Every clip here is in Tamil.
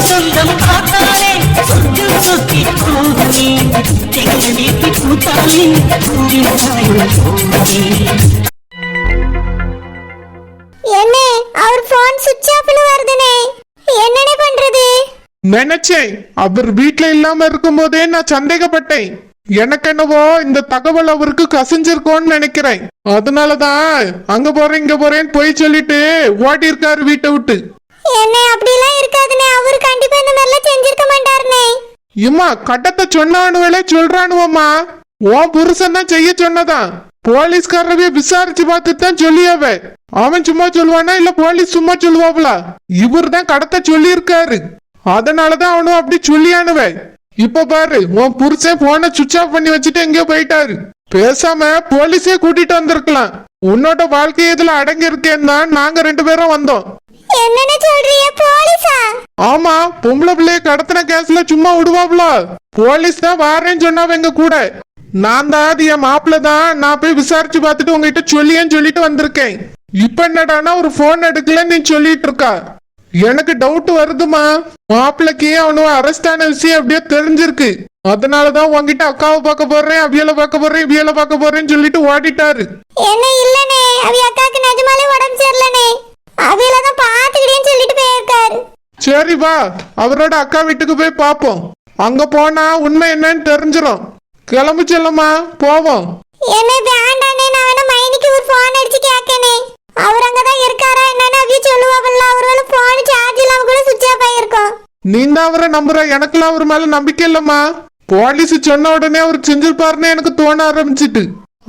சொந்தம் பார்த்தாலே சொர்க்கம் சுத்தி போகுமே எங்க வீட்டு பூத்தாலே என்ன அவர் போன் சுவிட்ச் ஆஃப்னு வருதுனே என்னனே பண்றது நினைச்சேன் அவர் வீட்ல இல்லாம இருக்கும் போதே நான் சந்தேகப்பட்டேன். எனக்கு என்னவோ இந்த தகவல் அவருக்கு கசிஞ்சிருக்கோன்னு நினைக்கிறேன். அதனாலதான் அங்க போறேன் இங்க போறேன்னு போய் சொல்லிட்டு ஓடி இருக்காரு வீட்டை விட்டு. என்ன அப்படிலாம் இருக்காதுனே, அவரு கண்டிப்பா இந்த மாதிரிலாம் செஞ்சிருக்க மாட்டாருனே. இம்மா கடத்தை சொன்னானுவலே சொல்றானுவம்மா. உன் புருஷன் தான் செய்ய சொன்னதான். போலீஸ்காரவே விசாரிச்சு பார்த்துட்டு தான் சொல்லியாவ. அவன் சும்மா சொல்லுவானா இல்ல போலீஸ் சும்மா சொல்லுவாங்களா? இவர் தான் கடத்தை சொல்லி இருக்காரு. அதனாலதான் அவனும் அப்படி சொல்லியானுவ. இப்ப பாரு உன் புருஷன் போனை சுவிட்ச் ஆஃப் பண்ணி வச்சுட்டு எங்கேயோ போயிட்டாரு. பேசாம போலீஸே கூட்டிட்டு வந்திருக்கலாம். உன்னோட வாழ்க்கை இதுல அடங்கி இருக்கேன்னு தான் நாங்க 2 பேரும் வந்தோம். என்னன்னு சொல்றீங்க? போலீஸா? ஆமா, பொம்பளை பிள்ளைய கடத்தின கேஸ்ல சும்மா விடுவாப்ல. போலீஸ் தான் வாரேன்னு சொன்னாவ எங்க கூட. நான் தான் அது என் மாப்பிள்ள தான். நான் போய் விசாரிச்சு பார்த்துட்டு உங்ககிட்ட சொல்லியேன்னு சொல்லிட்டு வந்திருக்கேன். இப்ப என்னடானா ஒரு போன் எடுக்கலன்னு நீ சொல்லிட்டு இருக்கா. எனக்கு டவுட் வருதுமா. மாப்பிள்ளைக்கு அவனு அரெஸ்ட் ஆன விஷயம் அப்படியே தெரிஞ்சிருக்கு. அதனாலதான் உங்ககிட்ட அக்காவை பார்க்க போறேன், அவியலை பார்க்க போறேன், இவியலை பார்க்க போறேன்னு சொல்லிட்டு ஓடிட்டாரு. என்ன இல்லனே, அவி அக்காக்கு நிஜமாலே உடம்பு சரியில்லனே. அவியல தான் பாத்துக்கிட்டேன்னு சொல்லிட்டு போயிருக்காரு. சரி வா, அவரோட அக்கா வீட்டுக்கு போய் பாப்போம். அங்க போனா உண்மை என்னன்னு தெரிஞ்சிடும். கிளம்பு செல்லம்மா, போவோம். என்ன வேண்டானே, நான் வேணா மைனிக்கு ஒரு போன் அடிச்சு கேட்கனே. அவர் அங்கதான் இருக்காரா என்னன்னு அவிய சொல்லுவாங்கல்ல. ஒருவேளை போன் சார்ஜ் இல்லாம கூட சுவிட்ச் ஆஃப் ஆயிருக்கும். நீ தான் அவரை நம்புற, எனக்குலாம் அவர் மேல நம்பிக்கை இல்லம்மா. போலீஸ் சொன்ன உடனே அவர் செஞ்சிருப்பாருன்னு எனக்கு தோண ஆரம்பிச்சிட்டு.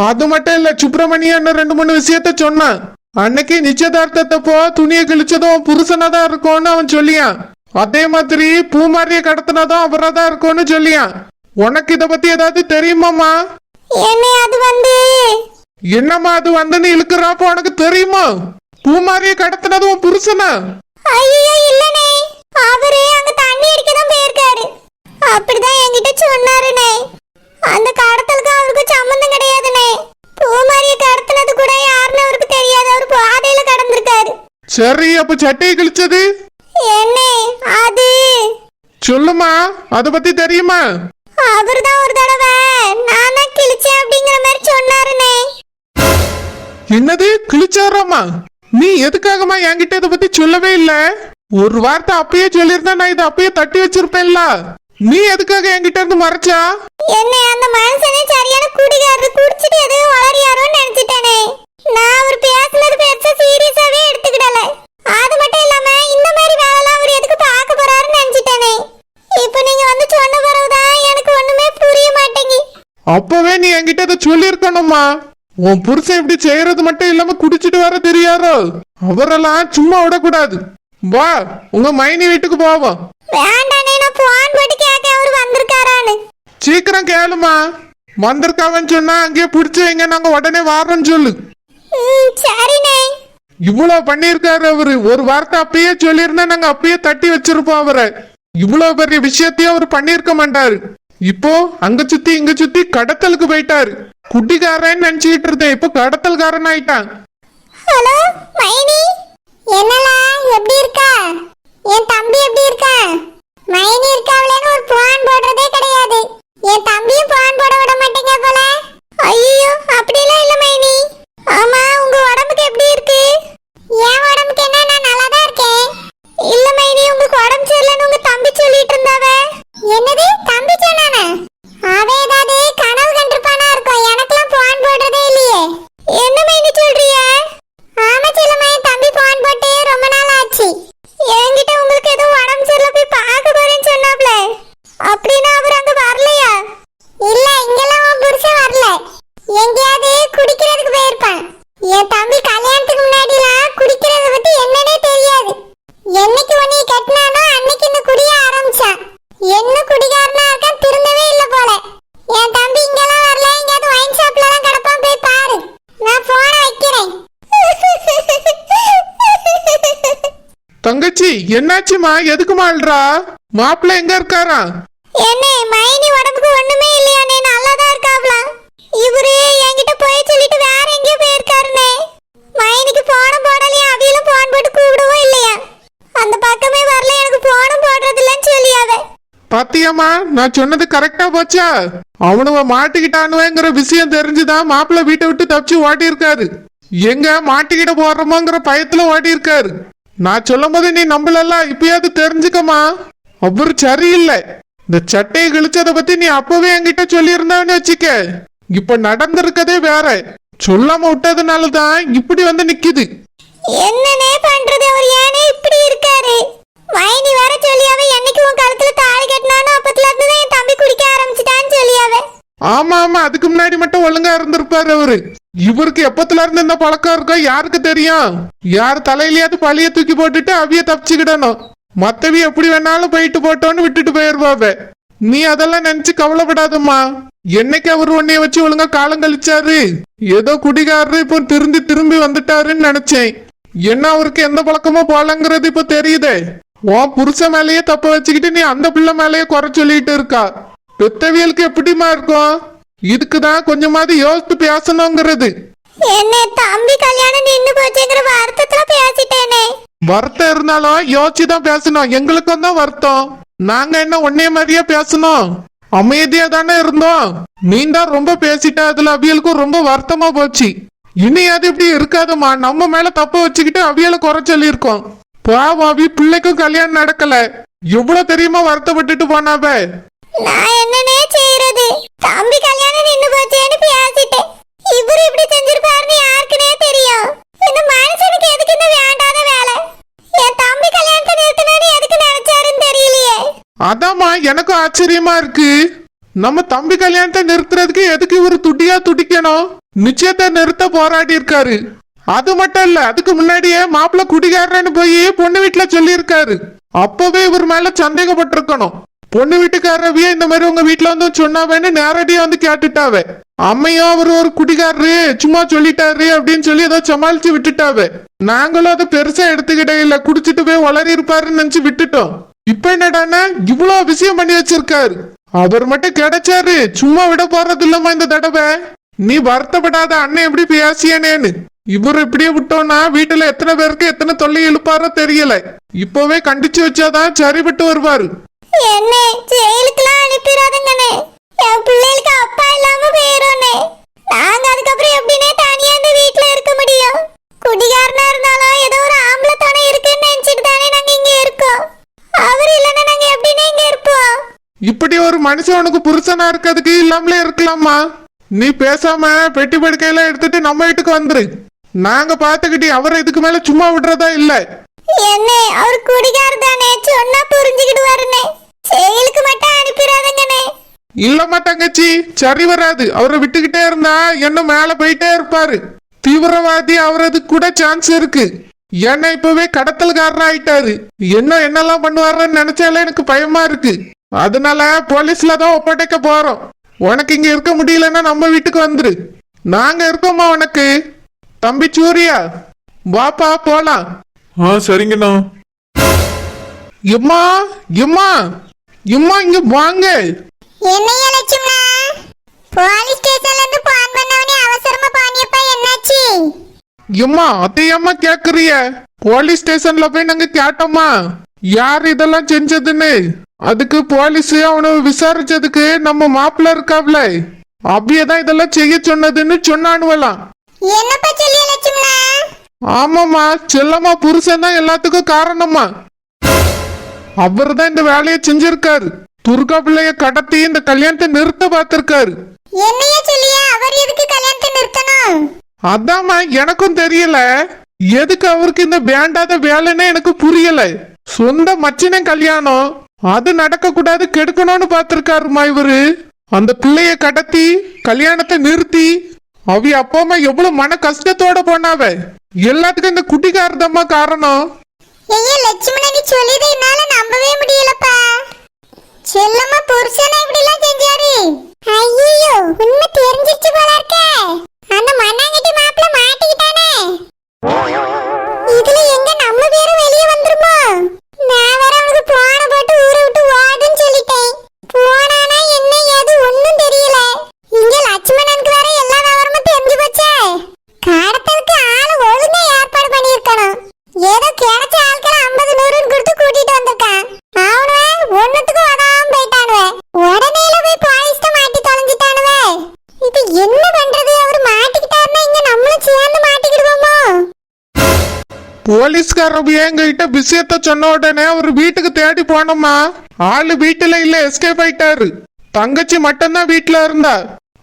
அது மட்டும் இல்ல, சுப்பிரமணியன் 2-3 விஷயத்த சொன்னான். அன்னைக்கு நிச்சயதார்த்தத்தப்போ துணியை கிழிச்சதும் புருஷனாதான் இருக்கும்னு அவன் சொல்லியான். அதே மாதிரி பூமாரிய கடத்தினதும் அவராதான் இருக்கும்னு சொல்லியான். உனக்கு இத பத்தி ஏதாவது தெரியுமாமா? என்ன அது வந்து என்னம்மா அது வந்துன்னு இழுக்கிறப்போ உனக்கு தெரியுமா? பூமாரிய கடத்தினது உன் புருஷனா? ஐயோ இல்லனே, அவரே அங்க தண்ணி அடிக்க தான் போயிருக்காரு. அப்படிதான் என்கிட்ட சொன்னாருனே. அந்த கடத்தலுக்கு அவருக்கு சம்பந்தம் கிடையாதுனே. பூமாரிய கடத்தினது கூட யாருன்னு அவருக்கு தெரியாது. அவர் பாதையில கடந்திருக்காரு. சரி, அப்ப சட்டையை கிழிச்சது என்ன அது சொல்லுமா, அத பத்தி தெரியுமா? அவர்தான் ஒரு தடவை நானா கிழிச்சேன் அப்படிங்கிற மாதிரி சொன்னாருனே. என்னது கிழிச்சாராமா? நீ எதுக்காகமா என்கிட்ட இதை பத்தி சொல்லவே இல்ல? ஒரு வார்த்தை அப்பயே சொல்லியிருந்தா நான் இதை அப்பயே தட்டி வச்சிருப்பேன்ல. நீ எதுக்காக என்கிட்ட இருந்து மறைச்சா? என்ன அந்த மனுஷனே சரியான குடிகாரர், குடிச்சிட்டு எதுவும் வளரியாரோன்னு நினைச்சிட்டேனே. நான் அவர் பேசுனது பெருசா சீரியஸாவே எடுத்துக்கிடல. அது மட்டும் இல்லாம இந்த மாதிரி வேலைலாம் அவர் எதுக்கு பார்க்க போறாருன்னு நினைச்சிட்டேனே. இப்போ நீங்க வந்து சொன்ன பிறகுதான் எனக்கு ஒண்ணுமே புரிய மாட்டேங்கி. அப்பவே நீ என்கிட்ட இதை சொல்லியிருக்கணுமா? உன் புருஷன் இப்படி செய்யறது மட்டும் இல்லாம குடிச்சிட்டு வர தெரியாரோ? அவரெல்லாம் சும்மா விடக்கூடாது. வா, உங்க மைனி வீட்டுக்கு போவோம். வேண்டானே, நான் போன் போட்டு கேட்க அவர் வந்திருக்காரான்னு. சீக்கிரம் கேளுமா. வந்திருக்காவன்னு சொன்னா அங்கேயே பிடிச்சு வைங்க, நாங்க உடனே வாரோன்னு சொல்லு. சரிண்ணே. இவ்வளவு பண்ணிருக்காரு அவரு. ஒரு வார்த்தை அப்பயே சொல்லியிருந்தா நாங்க அப்பயே தட்டி வச்சிருப்போம் அவரை. இவ்வளவு பெரிய விஷயத்தையும் அவர் பண்ணிருக்க மாட்டாரு. இப்போ அங்க சுத்தி இங்க சுத்தி கடத்தலுக்கு போயிட்டாரு. குட்டிக்காரன்னு நினைச்சுக்கிட்டு இருந்தேன், இப்போ கடத்தல்காரன் ஆயிட்டான். ஹலோ மைனி, என்னலா எப்படி இருக்கா? என் தம்பி எப்படி இருக்கா? மைனி இருக்காவளேன்னு ஒரு போன் போடுறதே கிடையாது. என் தம்பியும் போன் போட விட மாட்டீங்க போல. ஐயோ அப்படிலாம் இல்ல மைனி. ஆமா, உங்க உடம்புக்கு எப்படி இருக்கு? என் உடம்புக்கு என்ன, நான் நல்லா தான் இருக்கேன். இல்ல மைனி, உங்களுக்கு உடம்பு சரியில்லைன்னு உங்க தம்பி சொல்லிட்டு இருந்தாவ. என்னது தம்பி சொன்னானே? அவன் ஏதாவது கனவு கண்டிருப்பானா இருக்கும். எனக்கெல்லாம் போன் போடுறதே இல்லையே. என்ன மைனி சொல்றீங்க? ஆமா செல்லம்மா, என் தம்பி போன் போட்டு ரொம்ப நாள் ஆச்சு. என்கிட்ட உங்களுக்கு எதுவும் உடம்பு சரியில்லை போய் பார்க்க போறேன்னு சொன்னாப்ல. அப்படின்னா அவர் அங்க வரலையா? இல்ல, இங்கெல்லாம் உன் புருஷன் வரல. எங்கேயாவது குடிக்கிறதுக்கு போயிருப்பான். என் தம்பி கல்யாணத்துக்கு முன்னாடிலாம் குடிக்கிறத பத்தி என்னன்னே தெரியாது. என்னைக்கு உன்னை கட்டினானோ அன்னைக்கு இந்த குடிய ஆரம்பிச்சான். என்ன குடிகாரனா இருக்கான், திருந்தவே இல்ல போல. என் தம்பி இங்கெல்லாம் வரல, எங்கேயாவது வைன் ஷாப்ல தான் கிடப்பான், போய் பாரு. நான் போன வைக்கிறேன். தங்கச்சி என்னாச்சுமா? எதுக்குமா அல்றா? மாப்பிள்ள எங்க இருக்காரா? என்ன மைனி உடம்புக்கு ஒண்ணுமே இல்லையானே, நல்லாதான் இருக்காப்ல. இவரு என்கிட்ட போய் சொல்லிட்டு வேற எங்கேயோ போயிருக்காருனே. மைனிக்கு போன போடலையா, அவியலும் போன் போட்டு கூப்பிடவும் இல்லையா. அந்த பக்கமே வரல, எனக்கு போனும் போடுறது பாத்தியாமா நான் சொன்னது கரெக்டா போச்சா? அவனுவ மாட்டிக்கிட்டானுவேங்கிற விஷயம் தெரிஞ்சுதான் மாப்பிள்ள வீட்டை விட்டு தப்பிச்சு ஓடி இருக்காரு. எங்க மாட்டிக்கிட்ட போறோமோங்கிற பயத்துல ஓடி இருக்காரு. நான் சொல்லும் போது நீ நம்பலல்ல, இப்பயாவது தெரிஞ்சுக்கமா. அவரு சரியில்லை. இந்த சட்டையை கிழிச்சத பத்தி நீ அப்பவே என்கிட்ட சொல்லி இருந்தான்னு வச்சுக்க, இப்ப நடந்திருக்கதே வேற. சொல்லாம விட்டதுனாலதான் இப்படி வந்து நிக்குது. என்னனே பண்றது, அவர் ஏனே இப்படி இருக்காரு? மைனி வர சொல்லியாவ, என்னைக்கு உன் கழுத்துல தாலி கட்டினானோ அப்பத்துல இருந்து தான் என் தம்பி குடிக்க ஆரம்பிச்சிட்டான்னு சொல்லியாவ. ஆமா ஆமா, அதுக்கு முன்னாடி மட்டும் ஒழுங்கா இருந்திருப்பாரு அவரு. இவருக்கு எப்பத்துல இருந்து இந்த பழக்கம் இருக்கோ யாருக்கு தெரியும்? யார் தலையிலயாவது பழிய தூக்கி போட்டுட்டு அவிய தப்பிச்சுக்கிடணும். மத்தவி எப்படி வேணாலும் போயிட்டு போட்டோன்னு விட்டுட்டு போயிருவாவ. நீ அதெல்லாம் நினைச்சு கவலைப்படாதம்மா. என்னைக்கு அவர் உன்னைய வச்சு ஒழுங்கா காலம் கழிச்சாரு? ஏதோ குடிகாரரு இப்போ திரும்பி வந்துட்டாருன்னு நினைச்சேன். என்ன அவருக்கு எந்த பழக்கமும் போலங்கிறது இப்போ தெரியுதே. உன் புருஷ மேலேயே தப்ப வச்சுக்கிட்டு நீ அந்த பிள்ளை மேலேயே குறை சொல்லிட்டு இருக்கா. பெத்தவியலுக்கு எப்படிமா இருக்கும்? இதுக்குதான் கொஞ்சமாவது யோசித்து பேசணுங்கிறது. என்ன தம்பி கல்யாணம் நின்னு போச்சுங்கிற வருத்தத்துல பேசிட்டேனே. வருத்தம் இருந்தாலும் யோசிச்சுதான் பேசணும். எங்களுக்கும் தான் வருத்தம். நாங்க என்ன ஒன்னே மாதிரியா பேசணும்? அமைதியா தானே இருந்தோம். நீ தான் ரொம்ப பேசிட்ட, அதுல அவியலுக்கும் ரொம்ப வருத்தமா போச்சு. இனி அது இப்படி இருக்காதுமா. நம்ம மேல தப்ப வச்சுக்கிட்டு அவியலை குறை சொல்லியிருக்கோம். பாவம், அவி பிள்ளைக்கும் கல்யாணம் நடக்கல. எவ்வளவு தெரியுமா வருத்தப்பட்டுட்டு போனாவ. நான் என்னனே செய்யறது? தம்பி கல்யாணம் நின்னு போச்சேன்னு பேசிட்டேன். இவரு இப்படி செஞ்சிருப்பாருன்னு யாருக்குனே தெரியும். இந்த மனுஷனுக்கு எதுக்கு இந்த வேண்டாத வேலை? என் தம்பி கல்யாணத்தை நிறுத்தணும்னு எதுக்கு நினைச்சாருன்னு தெரியலையே. அதாம்மா எனக்கும் ஆச்சரியமா இருக்கு. நம்ம தம்பி கல்யாணத்தை நிறுத்துறதுக்கு எதுக்கு இவரு துடியா துடிக்கணும்? நிச்சயத்தை நிறுத்த போராடி இருக்காரு. அது மட்டும் இல்ல, அதுக்கு முன்னாடியே மாப்பிள்ள குடிகாரன்னு போய் பொண்ணு வீட்டுல சொல்லி இருக்காரு. அப்பவே இவர் மேல சந்தேகப்பட்டிருக்கணும். பொண்ணு வீட்டுக்காரவியே இந்த மாதிரி உங்க வீட்டுல வந்து சொன்னாவேன்னு நேரடியா வந்து கேட்டுட்டாவே. அம்மையும் அவர் ஒரு குடிகாரரு சும்மா சொல்லிட்டாரு அப்படின்னு சொல்லி ஏதோ சமாளிச்சு விட்டுட்டாவே. நாங்களும் அதை பெருசா எடுத்துக்கிட்டே இல்ல, குடிச்சிட்டு போய் வளரி இருப்பாருன்னு நினைச்சு விட்டுட்டோம். இப்ப என்னடானா இவ்வளவு விஷயம் பண்ணி வச்சிருக்காரு. அவர் மட்டும் கிடைச்சாரு, சும்மா விட போறது இல்லம்மா இந்த தடவை. நீ வருத்தப்படாத, அண்ணன் எப்படி பேசியானேன்னு. இவர் இப்படியே விட்டோம்னா வீட்டுல எத்தனை பேருக்கு எத்தனை தொல்லை எழுப்பாரோ தெரியல. இப்பவே கண்டிச்சு வச்சாதான் சரிபட்டு வருவாரு. என்ன ஜெயிலுக்குலாம் அனுப்பிடாதங்கண்ணே. என் பிள்ளைகளுக்கு அப்பா இல்லாம போயிரோண்ணே. நாங்க அதுக்கப்புறம் எப்படின்னே தனியா இந்த வீட்டுல இருக்க முடியும்? குடிகாரனா இருந்தாலும் ஏதோ ஒரு ஆம்பளை துணை இருக்குன்னு நினைச்சிட்டு தானே நாங்க இங்க இருக்கோம். அவர் இல்லைன்னா நாங்க எப்படின்னே இங்க இருப்போம்? இப்படி ஒரு மனுஷனுக்கு புருஷனா இருக்கிறதுக்கு இல்லாமலே இருக்கலாமா? நீ பேசாம பெட்டி படுக்கையில எடுத்துட்டு நம்ம வீட்டுக்கு வந்துரு. நாங்க பாத்துக்கிட்டி அவரை இதுக்கு மேல சும்மா விடுறதா இல்ல. என்ன அவர் குடிகார தானே, சொன்னா புரிஞ்சுக்கிட்டு வருனே. செயலுக்கு மட்டும் அனுப்பிடாதங்கண்ணே. இல்லம்மா தங்கச்சி, சரி வராது. அவரை விட்டுக்கிட்டே இருந்தா என்ன மேல போயிட்டே இருப்பாரு. தீவிரவாதி அவரதுக்கு கூட சான்ஸ் இருக்கு. ஏன்னா இப்பவே கடத்தல்காரர் ஆயிட்டாரு. என்னெல்லாம் பண்ணுவாருன்னு நினைச்சாலே எனக்கு பயமா இருக்கு. அதனால போலீஸ்ல தான் ஒப்படைக்க போறோம். உனக்கு இங்க இருக்க முடியலன்னா நம்ம வீட்டுக்கு வந்துரு. நாங்க இருக்கோமா உனக்கு. தம்பி சூரியா, வாப்பா போலாம். சரிங்கண்ணா. எம்மா எம்மா எம்மா, இங்க வாங்க. என்னையா லட்சுமணா, போலீஸ் ஸ்டேஷன்ல இருந்து போன் பண்ணவனே அவசரமா பானியப்பா, என்னாச்சு? எம்மா அதையம்மா கேக்குறிய? போலீஸ் ஸ்டேஷன்ல போய் நாங்க கேட்டோமா யார் இதெல்லாம் செஞ்சதுன்னு. அதுக்கு போலீஸ் அவனை விசாரிச்சதுக்கு நம்ம மாப்பிள்ள இருக்காப்ல அபியதான் இதெல்லாம் செய்ய சொன்னதுன்னு சொன்னானுவலாம். என்னப்பா சொல்லிய லட்சுமணா? ஆமாமா, செல்லம்மா புருஷன் தான் எல்லாத்துக்கும் காரணமா. அவர் தான் இந்த வேலையை செஞ்சிருக்காரு. துர்கா பிள்ளைய கடத்தி இந்த கல்யாணத்தை நிறுத்த பார்த்திருக்காரு. என்னையா சொல்லிய? அவர் எதுக்கு கல்யாணத்தை நிறுத்தணும்? அதாம்மா எனக்கும் தெரியல. எதுக்கு அவருக்கு இந்த வேண்டாத வேலைன்னு எனக்கு புரியல. சொந்த மச்சின கல்யாணம், அது நடக்க கூடாது, கெடுக்கணும்னு பார்த்திருக்காருமா இவரு. அந்த பிள்ளைய கடத்தி கல்யாணத்தை நிறுத்தி அவி அப்பா அம்மா எவ்வளவு மன கஷ்டத்தோட போனாவ. எல்லாத்துக்கும் இந்த குட்டிக்காரதம்மா காரணம். ஐயா லட்சுமணா, நீ சொல்லியதை என்னால நம்பவே முடியலப்பா. செல்லம்மா புருஷனை இப்படி எல்லாம் செஞ்சாரு? ஐயோ, உண்மை தெரிஞ்சிருச்சு போல இருக்கே. அந்த மண்ணாங்கட்டி மாப்பிள்ள மாட்டிக்கிட்டானே. இதுல எங்க நம்ம பேரும் வெளியே வந்துருமோ? நான் வேற அவனுக்கு போன போட்டு ஊரை விட்டு ஓடுன்னு சொல்லிட்டேன். போனானா என்ன ஏது ஒண்ணும் தெரியல. இங்க லட்சுமணனுக்கு வேற எல்லா விவரமும் தெரிஞ்சு போச்சே. கடத்தலுக்கு ஆளு ஒழுங்கா ஏற்பாடு பண்ணியிருக்கணும். ஏதோ கிடைச்ச ஆட்களை 50 100 கொடுத்து கூட்டிட்டு வந்திருக்கான். போலீஸ்காரர் எங்ககிட்ட விஷயத்த சொன்ன உடனே அவர் வீட்டுக்கு தேடி போனோமா. ஆளு வீட்டுல இல்ல, எஸ்கேப் ஆயிட்டாரு. தங்கச்சி மட்டும்தான் வீட்டுல இருந்தா.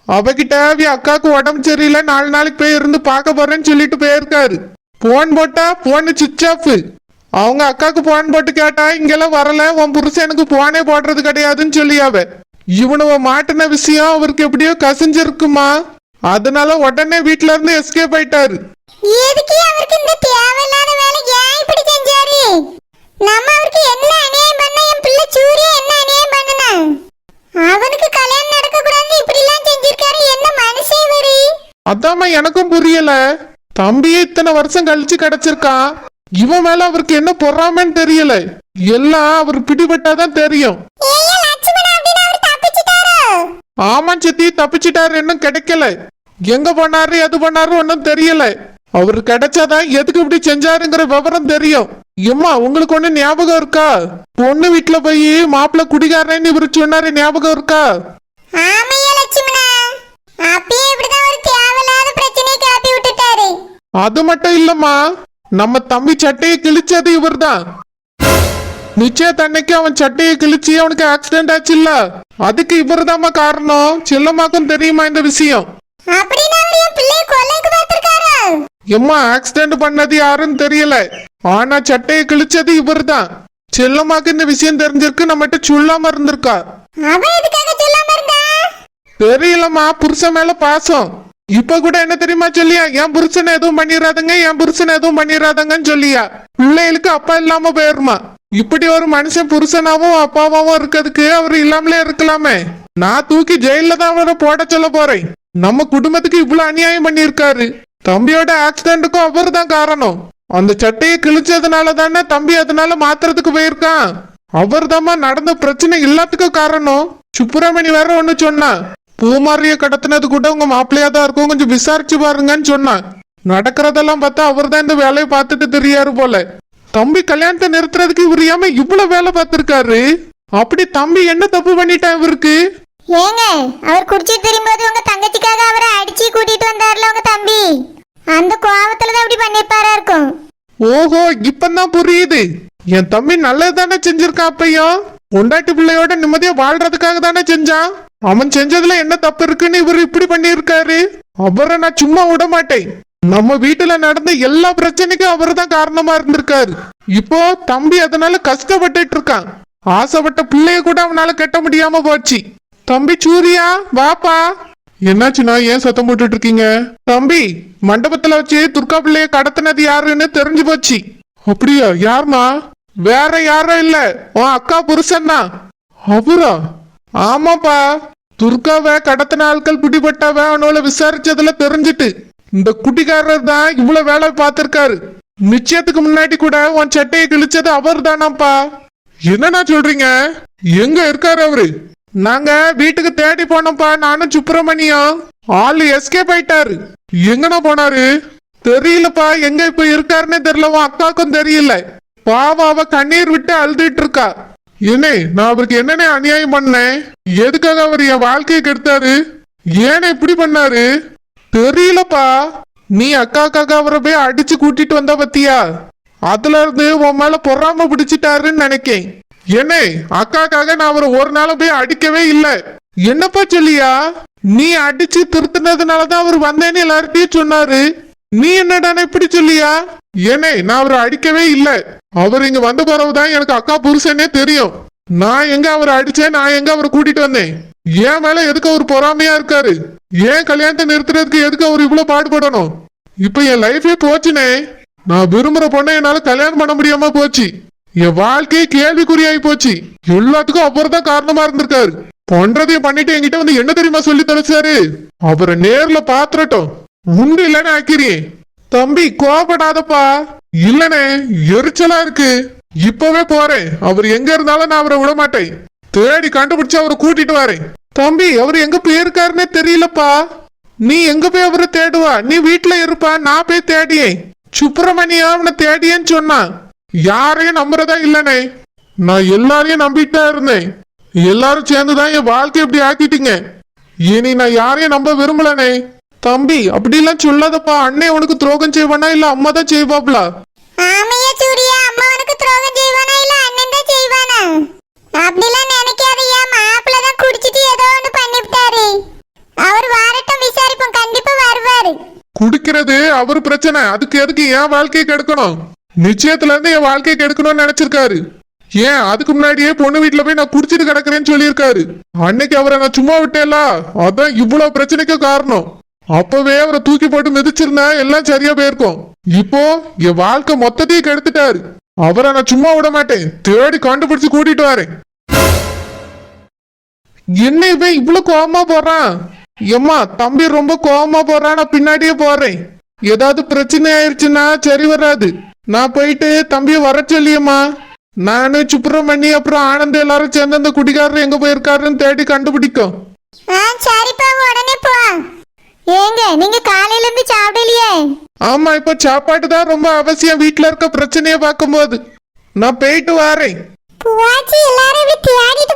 அவகிட்ட அக்காவுக்கு உடம்பு சரியில்லை, 4 நாளைக்கு போய் இருந்து பார்க்க போறேன்னு சொல்லிட்டு போயிருக்காரு. போன் போட்டா போனு சுவிட்ச் ஆஃப். அவங்க அக்காவுக்கு போன் போட்டு கேட்டா இங்கெல்லாம் வரல, உன் புருஷனுக்கு போனே போடுறது கிடையாதுன்னு சொல்லியாவ. இவனுவ மாட்டின விஷயம் அவருக்கு எப்படியோ கசிஞ்சிருக்குமா. அதனால உடனே வீட்டுல இருந்து எஸ்கேப் ஆயிட்டாரு. எதுக்கு அவருக்கு இந்த தேவையில்லாத வேலை ஏன் இப்படி செஞ்சாரு? நம்ம அவருக்கு என்ன அநியாயம் பண்ண, என் பிள்ளை சூரிய என்ன அநியாயம் பண்ணனா? அவனுக்கு கல்யாணம் நடக்க கூடாதுன்னு இப்படி எல்லாம் செஞ்சிருக்காரு. என்ன மனசே வரி? அதாம்மா எனக்கும் புரியல. தம்பியே இத்தனை வருஷம் கழிச்சு கிடைச்சிருக்கான். இவன் மேல அவருக்கு என்ன பொறாமன்னு தெரியல. எல்லாம் அவர் பிடிபட்டாதான் தெரியும். ஏய்யா லட்சுமணா, அப்படினா அவர் தப்பிச்சிட்டாரோ? ஆமா சித்தி, தப்பிச்சிட்டாரு. இன்னும் கிடைக்கல. எங்க போனாரு எது பண்ணாரு ஒன்னும் தெரியல. அவரு கிடைச்சாதான் எதுக்கு இப்படி செஞ்சாருங்கிற விவரம் தெரியும். எம்மா உங்களுக்கு ஒண்ணு ஞாபகம் இருக்கா? பொண்ணு வீட்டுல போய் மாப்பிள்ள குடிகாரன்னு இவரு சொன்னாரு, ஞாபகம் இருக்கா? ஆமையா லட்சுமணா, அப்பயே இப்படிதான் ஒரு தேவையில்லாத பிரச்சனையை கிளப்பி விட்டுட்டாரு. அது மட்டும் இல்லம்மா, நம்ம தம்பி சட்டையை கிழிச்சது இவர்தான். நிச்சயத்தன்னைக்கு அவன் சட்டையை கிழிச்சு அவனுக்கு ஆக்சிடென்ட் ஆச்சு இல்ல, அதுக்கு இவர்தாம்மா காரணம். செல்லம்மாக்கும் தெரியுமா இந்த விஷயம்? அப்படினா அவர் என் பிள்ளையை கொல்லைக்கு பார்த்திருக்காரா? எம்மா ஆக்சிடென்ட் பண்ணது யாருன்னு தெரியல, ஆனா சட்டையை கிழிச்சது இவர்தான். செல்லம்மாக்கு இந்த விஷயம் தெரிஞ்சிருக்கு, நம்மகிட்ட சொல்லாம இருந்திருக்கா. அவன் எதுக்காக சொல்லாம இருந்தா? தெரியலம்மா, புருஷன் மேல பாசம். இப்ப கூட என்ன தெரியுமா சொல்லியா, என் புருஷனை எதுவும் பண்ணிடாதங்க, என் புருஷனை எதுவும் பண்ணிடாதங்கன்னு சொல்லியா. பிள்ளைகளுக்கு அப்பா இல்லாம போயிருமா. இப்படி ஒரு மனுஷன் புருஷனாவும் அப்பாவாவும் இருக்கிறதுக்கு அவர் இல்லாமலே இருக்கலாமே. நான் தூக்கி ஜெயில தான் அவரை போட சொல்ல போறேன். நம்ம குடும்பத்துக்கு இவ்வளவு அநியாயம் பண்ணிருக்காரு. தம்பியோட ஆக்சிடென்ட்டுக்கும் அவர் தான் காரணம். அந்த சட்டையை கிழிச்சதுனால தானே தம்பி அதனால மாத்துறதுக்கு போயிருக்கான். அவர் தாம்மா நடந்த பிரச்சனை எல்லாத்துக்கும் காரணம். சுப்பிரமணி வேற ஒண்ணு சொன்னா, பூமாரிய கடத்தினது கூட உங்க மாப்பிள்ளையா தான் இருக்கும், கொஞ்சம் விசாரிச்சு பாருங்கன்னு சொன்னான். நடக்கிறதெல்லாம் பார்த்தா அவர் தான் இந்த வேலையை பார்த்துட்டு தெரியாரு போல. தம்பி கல்யாணத்தை நிறுத்துறதுக்கு இவர் ஏமா இவ்வளவு வேலை பார்த்திருக்காரு? அப்படி தம்பி என்ன தப்பு பண்ணிட்டான் இவருக்கு? ஏங்க, அவர் குடிச்சிட்டு திரும்போது உங்க தங்கச்சிக்காக அவரை அடிச்சு கூட்டிட்டு வந்தாருல உங்க தம்பி, அந்த கோவத்துலதான் அப்படி பண்ணிருப்பாரா இருக்கும். ஓஹோ, இப்பதான் புரியுது. என் தம்பி நல்லது தானே செஞ்சிருக்கான். அப்பையும் பொண்டாட்டி பிள்ளையோட நிம்மதியா வாழ்றதுக்காக தானே செஞ்சான். அவன் செஞ்சதுல என்ன தப்பு இருக்குன்னு இவர் இப்படி பண்ணிருக்காரு. அவரை நான் சும்மா விட மாட்டேன். நம்ம வீட்டுல நடந்த எல்லா பிரச்சனைக்கும் அவர் தான் காரணமா இருந்திருக்காரு. இப்போ தம்பி அதனால கஷ்டப்பட்டுட்டு இருக்கான். ஆசைப்பட்ட பிள்ளைய கூட அவனால கட்ட முடியாம போச்சு. தம்பி சூரியா, வாப்பா. என்னாச்சுன்னா ஏன் சத்தம் போட்டுட்டு இருக்கீங்க? தம்பி, மண்டபத்துல வச்சு துர்கா பிள்ளைய கடத்தினது யாருன்னு தெரிஞ்சு போச்சு. அப்படியா? யாருமா? வேற யாரும் இல்ல, உன் அக்கா புருஷன் தான். அவரா? ஆமாப்பா, துர்காவை கடத்தின ஆட்கள் பிடிபட்டாவ அவனோட விசாரிச்சதுல தெரிஞ்சிட்டு இந்த குட்டிக்காரர் தான் இவ்வளவு வேலை பார்த்திருக்காரு. நிச்சயத்துக்கு முன்னாடி கூட உன் சட்டையை கிழிச்சது அவர் தானாப்பா. என்னன்னா சொல்றீங்க? எங்க இருக்காரு அவரு? நாங்க வீட்டுக்கு தேடி போனோம்ப்பா, நானும் சுப்பிரமணியம். ஆளு எஸ்கேப் ஆயிட்டாரு. எங்கனா போனாரு தெரியலப்பா. எங்க இப்ப இருக்காருன்னே தெரியல. உன் அக்காவுக்கும் தெரியல. பாவம், அவ கண்ணீர் விட்டு அழுதுட்டு இருக்கா. என்னே, நான் அவருக்கு என்னன்னே அநியாயம் பண்ணேன்? எதுக்காக அவர் என் வாழ்க்கையை கெடுத்தாரு? ஏன்னு இப்படி பண்ணாரு தெரியலப்பா. நீ அக்காக்காக அவரை போய் அடிச்சு கூட்டிட்டு வந்த பத்தியா, அதுல இருந்து உன் மேல பொறாம பிடிச்சிட்டாருன்னு நினைக்கேன். என்னே, அக்காக்காக நான் அவரை ஒரு நாளும் போய் அடிக்கவே இல்லை. என்னப்பா சொல்லியா? நீ அடிச்சு திருத்தினதுனாலதான் அவர் வந்தேன்னு எல்லார்ட்டையும் சொன்னாரு. நீ என்னடான இப்படி சொல்லியா? ஏனே, நான் அவரை அடிக்கவே இல்லை. அவர் இங்க வந்த பிறகுதான் எனக்கு அக்கா புருஷனே தெரியும். நான் எங்க அவரை அடிச்சேன், நான் எங்க அவரை கூட்டிட்டு வந்தேன்? ஏன் மேல எதுக்கு அவர் பொறாமையா இருக்காரு? ஏன் கல்யாணத்தை நிறுத்துறதுக்கு எதுக்கு அவர் இவ்வளவு பாடுபடணும்? இப்ப என் லைஃபே போச்சுனே. நான் விரும்புற பொண்ணை என்னால கல்யாணம் பண்ண முடியாம போச்சு. என் வாழ்க்கையே கேள்விக்குறியாகி போச்சு. எல்லாத்துக்கும் அவர் தான் காரணமா இருந்திருக்காரு. பண்றதையும் பண்ணிட்டு என்கிட்ட வந்து என்ன தெரியுமா சொல்லி தொலைச்சாரு? அவரை நேர்ல பாத்துறட்டும், உண்டு இல்லன்னு ஆக்கிறேன். தம்பி கோபப்படாதப்பா. இல்லனே, எரிச்சலா இருக்கு. இப்பவே போறேன். அவர் எங்க இருந்தாலும் நான் அவரை விட மாட்டேன். தேடி கண்டுபிடிச்சு அவரை கூட்டிட்டு வரேன். தம்பி, அவர் எங்க போயிருக்காருன்னே தெரியலப்பா. நீ எங்க போய் அவரை தேடுவா? நீ வீட்டுல இருப்பா, நான் போய் தேடியேன். சுப்பிரமணியா அவனை தேடியேன்னு சொன்னான். யாரையும் நம்புறதா இல்லனே. நான் எல்லாரையும் நம்பிட்டு இருந்தேன். எல்லாரும் சேர்ந்துதான் என் வாழ்க்கை இப்படி ஆக்கிட்டீங்க. இனி நான் யாரையும் நம்ப விரும்பலனே. தம்பி, அப்படிலாம் சொல்லாதப்பா. அண்ணே உனக்கு துரோகம் செய்வானா இல்ல அம்மா தான் செய்வாப்ல? ஆமே அவரு பிரச்சனை. அதுக்கு எதுக்கு என் வாழ்க்கையை கெடுக்கணும்? நிச்சயத்துல இருந்து என் வாழ்க்கையை கெடுக்கணும்னு நினைச்சிருக்காரு. ஏன் அதுக்கு முன்னாடியே பொண்ணு வீட்டுல போய் நான் குடிச்சிட்டு கிடக்குறேன்னு சொல்லியிருக்காரு. அன்னைக்கு அவரை நான் சும்மா விட்டேல, அதான் இவ்வளவு பிரச்சனைக்கு காரணம். அப்பவே அவரை தூக்கி போட்டு மிதிச்சிருந்தா எல்லாம் சரியா போயிருக்கும். இப்போ என் வாழ்க்கை மொத்தத்தையும் கெடுத்துட்டாரு. அவரை நான் சும்மா விட மாட்டேன், தேடி கண்டுபிடிச்சு கூட்டிட்டு வரேன். என்ன இவன் இவ்வளவு கோவமா போறான்? எம்மா தம்பி ரொம்ப கோவமா போறான், நான் பின்னாடியே போறேன். ஏதாவது பிரச்சனை ஆயிடுச்சுன்னா சரி வராது. நான் போயிட்டு தம்பிய வர சொல்லியம்மா. நானு சுப்பிரமணி அப்புறம் ஆனந்த் எல்லாரும் சேர்ந்து அந்த குடிகாரர் எங்க போயிருக்காருன்னு தேடி கண்டுபிடிக்கும். சரிப்பா, உடனே போ. ஏங்க நீங்க காலையில இருந்து சாப்பிடலையே? ஆமா, இப்ப சாப்பாடு தான் ரொம்ப அவசியம் வீட்டுல இருக்க பிரச்சனைய பார்க்கும்போது. நான் போயிட்டு வரேன். பூவாச்சி எல்லாரும் இப்படி தேடிட்டு